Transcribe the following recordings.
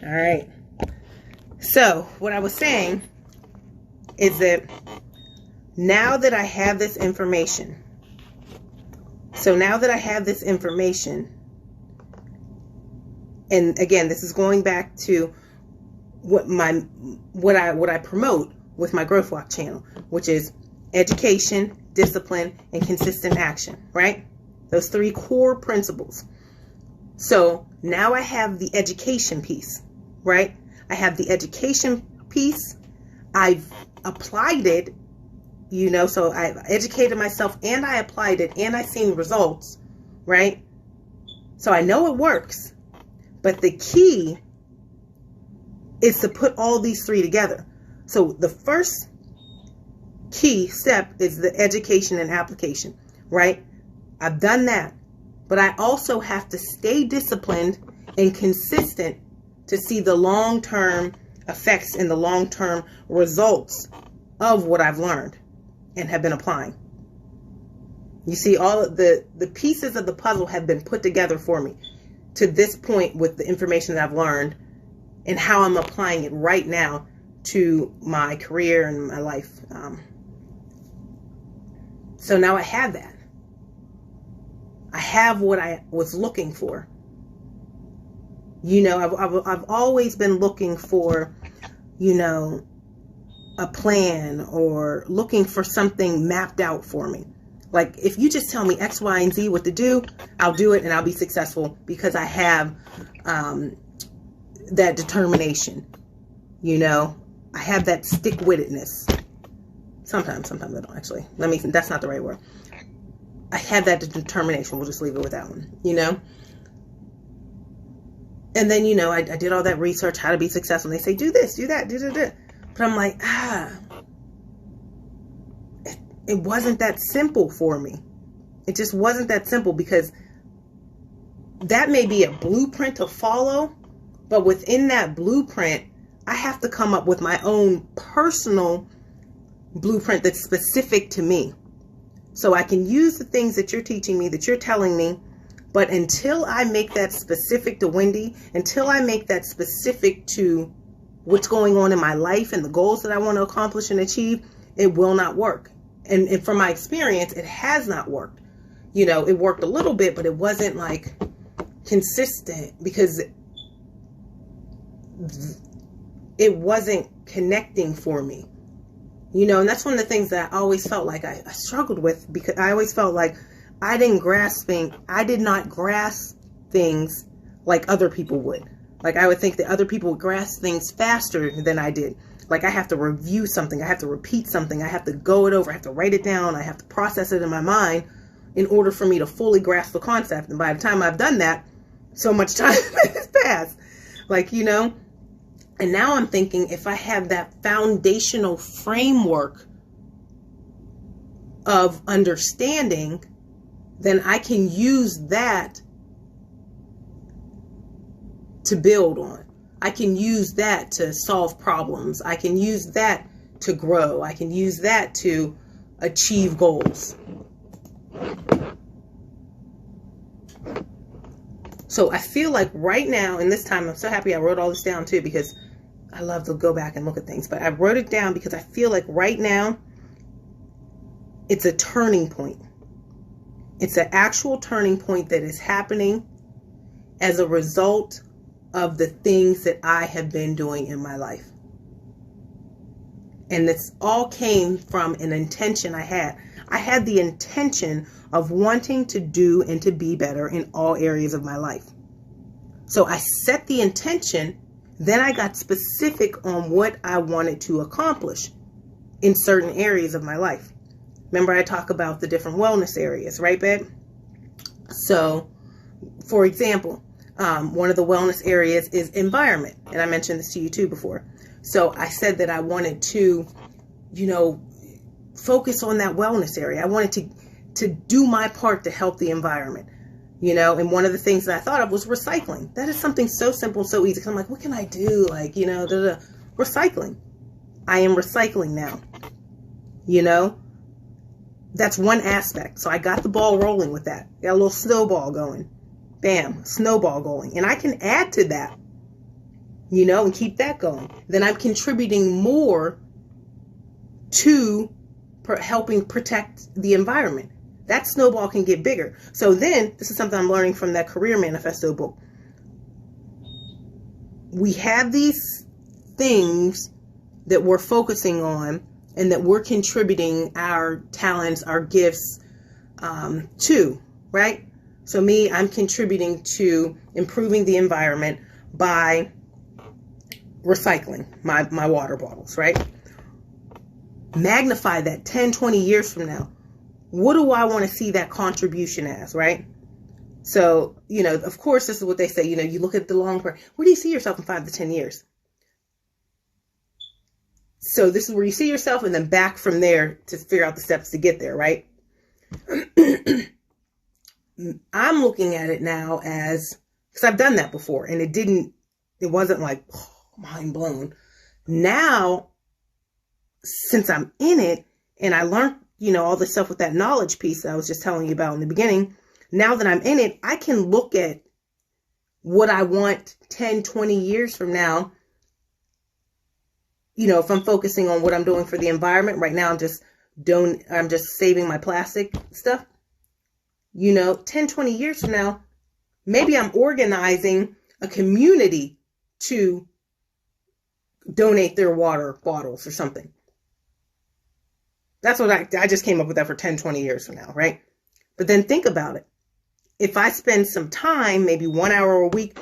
All right. So what I was saying is that now that I have this information, and again, this is going back to what I promote with my Growth Walk channel, which is education, discipline, and consistent action, right? Those 3 core principles. So now I have the education piece, right? I have the education piece. I've applied it, so I educated myself and I applied it and I've seen results, right? So I know it works, but the key is to put all these 3 together. So the first key step is the education and application, right? I've done that, but I also have to stay disciplined and consistent to see the long-term effects and the long-term results of what I've learned and have been applying. You see, all of the pieces of the puzzle have been put together for me to this point with the information that I've learned and how I'm applying it right now to my career and my life. So now I have that. I have what I was looking for. I've always been looking for, a plan or looking for something mapped out for me. Like, if you just tell me X, Y, and Z what to do, I'll do it and I'll be successful because I have that determination. I have that stick-wittedness. Sometimes I don't actually. That's not the right word. I have that determination. We'll just leave it with that one, And then, I did all that research, how to be successful. And they say, do this, do that, do that. But I'm like, it wasn't that simple for me. It just wasn't that simple, because that may be a blueprint to follow, but within that blueprint, I have to come up with my own personal blueprint that's specific to me. So I can use the things that you're teaching me, that you're telling me, but until I make that specific to Wendy, until I make that specific to what's going on in my life and the goals that I want to accomplish and achieve, it will not work. And from my experience, it has not worked. It worked a little bit, but it wasn't like consistent, because it wasn't connecting for me. And that's one of the things that I always felt like I struggled with, because I always felt like I did not grasp things like other people would. Like, I would think that other people would grasp things faster than I did. Like, I have to review something, I have to repeat something, I have to go it over, I have to write it down, I have to process it in my mind in order for me to fully grasp the concept. And by the time I've done that, so much time has passed. And now I'm thinking, if I have that foundational framework of understanding, then I can use that to build on. I can use that to solve problems. I can use that to grow. I can use that to achieve goals. So I feel like right now, and this time I'm so happy I wrote all this down too, because I love to go back and look at things, but I wrote it down because I feel like right now it's a turning point. It's an actual turning point that is happening as a result of the things that I have been doing in my life. And this all came from an intention I had. I had the intention of wanting to do and to be better in all areas of my life. So I set the intention, then I got specific on what I wanted to accomplish in certain areas of my life. Remember, I talk about the different wellness areas, right, babe? So, for example, one of the wellness areas is environment. And I mentioned this to you too before. So I said that I wanted to, focus on that wellness area. I wanted to do my part to help the environment, and one of the things that I thought of was recycling. That is something so simple, so easy. 'Cause I'm like, what can I do? Recycling. I am recycling now, That's one aspect. So I got the ball rolling with that. Got a little snowball going. Bam, snowball going. And I can add to that you know, and keep that going. Then I'm contributing more to helping protect the environment. That snowball can get bigger. So then, this is something I'm learning from that Career Manifesto book. We have these things that we're focusing on and that we're contributing our talents, our gifts to, right? So me, I'm contributing to improving the environment by recycling my water bottles, right? Magnify that 10, 20 years from now. What do I want to see that contribution as, right? So, you know, of course, this is what they say, you know, you look at the long term. Where do you see yourself in 5 to 10 years? So this is where you see yourself, and then back from there to figure out the steps to get there, right? I'm looking at it now as, because I've done that before, and it wasn't like, oh, mind blown. Now, since I'm in it, and I learned, you know, all this stuff with that knowledge piece that I was just telling you about in the beginning, now that I'm in it, I can look at what I want 10, 20 years from now. You know, if I'm focusing on what I'm doing for the environment right now, I'm just saving my plastic stuff. You know, 10, 20 years from now, maybe I'm organizing a community to donate their water bottles or something. That's what I just came up with that for 10, 20 years from now, right? But then think about it. If I spend some time, maybe 1 hour a week,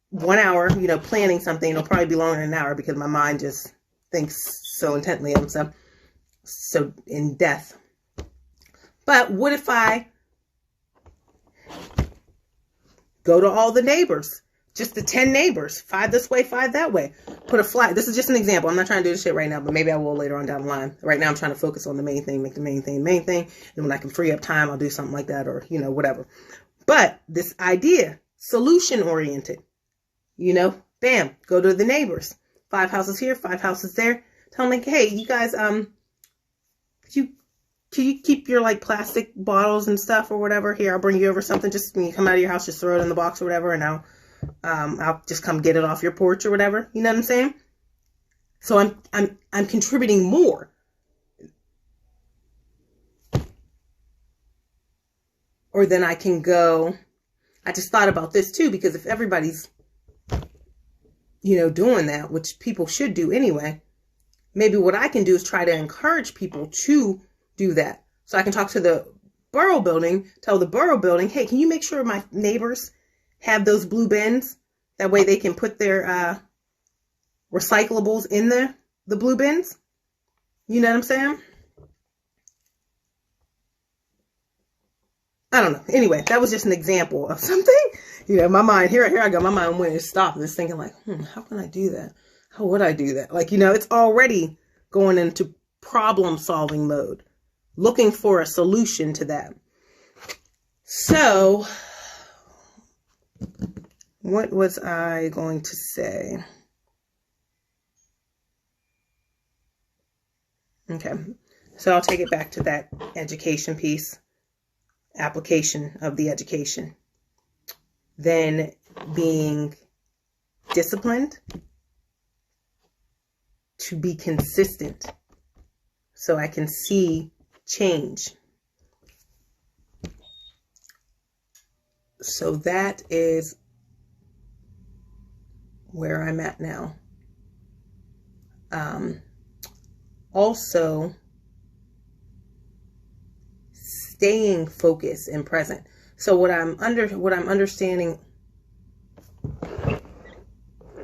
1 hour, you know, planning something, it'll probably be longer than an hour because my mind just thinks so intently on stuff, so in depth. But what if I go to all the neighbors, just the 10 neighbors, 5 this way, 5 that way, put a flag. This is just an example. I'm not trying to do this shit right now, but maybe I will later on down the line. Right now, I'm trying to focus on the main thing, make the main thing, main thing. And when I can free up time, I'll do something like that, or, you know, whatever. But this idea, solution oriented, you know, bam, go to the neighbors, 5 houses here, 5 houses there. Tell them, like, hey, you guys, can you keep your like plastic bottles and stuff or whatever? Here, I'll bring you over something. Just when you come out of your house, just throw it in the box or whatever, and I'll just come get it off your porch or whatever. You know what I'm saying? So I'm contributing more. Or then I can go. I just thought about this too, because if everybody's, you know, doing that, which people should do anyway, maybe what I can do is try to encourage people to do that. So I can talk to the borough building, tell the borough building, hey, can you make sure my neighbors have those blue bins? That way they can put their recyclables in the blue bins. You know what I'm saying? I don't know. Anyway, that was just an example of something. You know, my mind, here I go. My mind went and stopped and just thinking like, how can I do that? How would I do that? Like, you know, it's already going into problem solving mode, looking for a solution to that. So, what was I going to say? Okay, so I'll take it back to that education piece, application of the education. Then being disciplined to be consistent so I can see change. So that is where I'm at now. Also, staying focused and present. So what I'm understanding.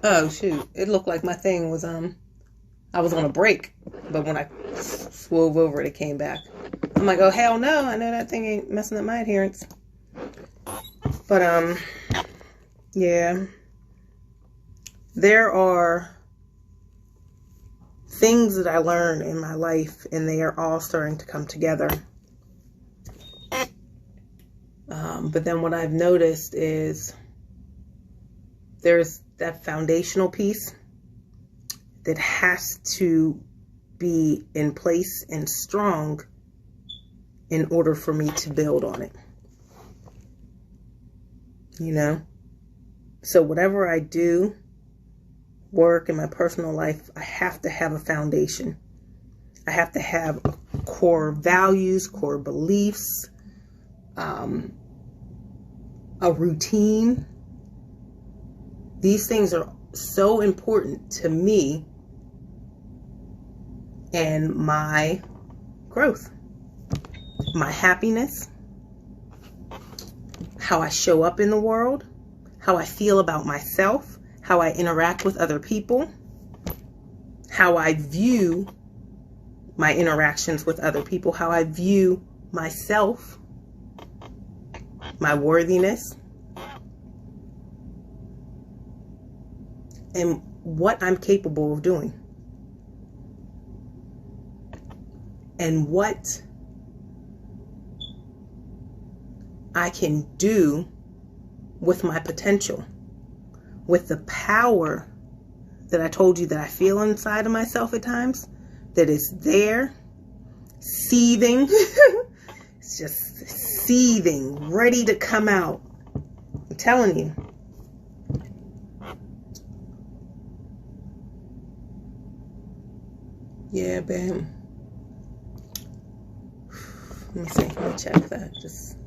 Oh shoot! It looked like my thing was I was on a break, but when I swove over it, it came back. I'm like, oh hell no! I know that thing ain't messing up my adherence. But yeah, there are things that I learned in my life, and they are all starting to come together. But then what I've noticed is there's that foundational piece that has to be in place and strong in order for me to build on it. You know? So whatever I do, work, in my personal life, I have to have a foundation. I have to have core values, core beliefs, a routine. These things are so important to me and my growth, my happiness, how I show up in the world, how I feel about myself, how I interact with other people, how I view my interactions with other people, how I view myself, my worthiness, and what I'm capable of doing, and what I can do with my potential, with the power that I told you that I feel inside of myself at times, that is there, seething. It's just seething, ready to come out. I'm telling you. Yeah, babe. Let me see. Let me check that. Just